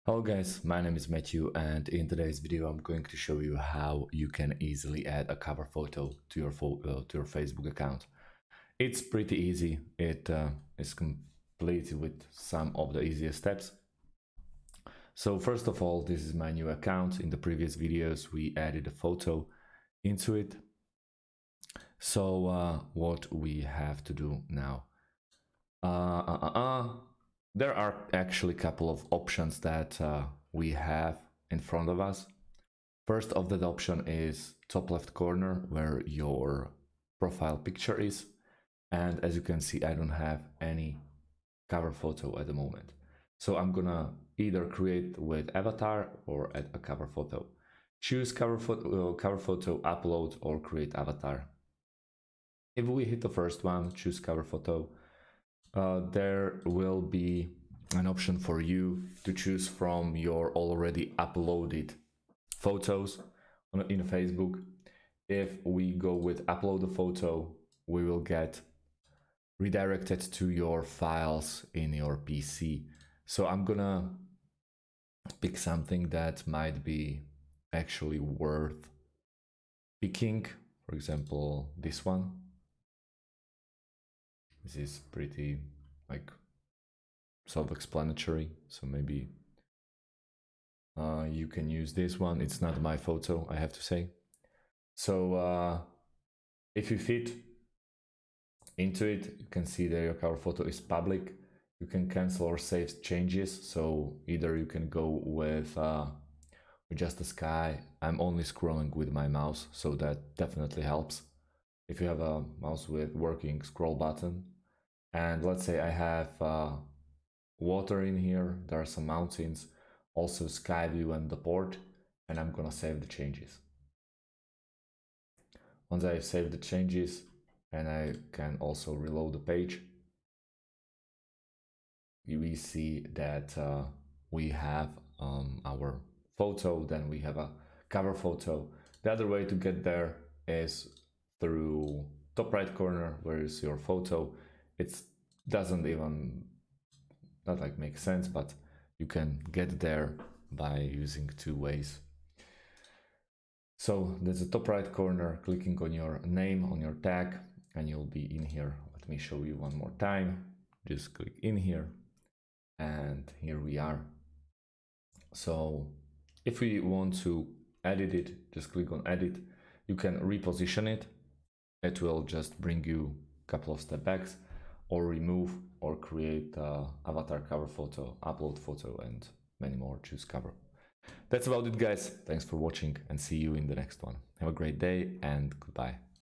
Hello guys, my name is Matthew and in today's video I'm going to show you how you can easily add a cover photo to your Facebook account. It's pretty easy. It is completed with some of the easiest steps. So first of all, this is my new account. In the previous videos we added a photo into it. So what we have to do now? There are actually a couple of options that we have in front of us. First of that option is top left corner where your profile picture is. And as you can see, I don't have any cover photo at the moment. So I'm gonna either create with avatar or add a cover photo. Choose cover photo, upload or create avatar. If we hit the first one, choose cover photo, there will be an option for you to choose from your already uploaded photos in Facebook. If we go with upload a photo, we will get redirected to your files in your PC. So I'm gonna pick something that might be actually worth picking. For example, this one. This is pretty like self-explanatory, so maybe you can use this one. It's not my photo, I have to say. So if you fit into it, you can see that your cover photo is public. You can cancel or save changes, so either you can go with just the sky. I'm only scrolling with my mouse, so that definitely helps. If you have a mouse with working scroll button, and let's say I have water in here, there are some mountains, also sky view and the port, and I'm gonna save the changes. Once I've saved the changes, and I can also reload the page, we see that we have our photo, then we have a cover photo. The other way to get there is through top right corner, where is your photo. It doesn't even not like make sense, but you can get there by using two ways. So there's a top right corner, clicking on your name, on your tag, and you'll be in here. Let me show you one more time. Just click in here, and here we are. So if we want to edit it, just click on edit. You can reposition it. It will just bring you a couple of step backs, or remove or create avatar cover photo, upload photo, and many more. Choose cover. That's about it, guys. Thanks for watching and see you in the next one. Have a great day and goodbye.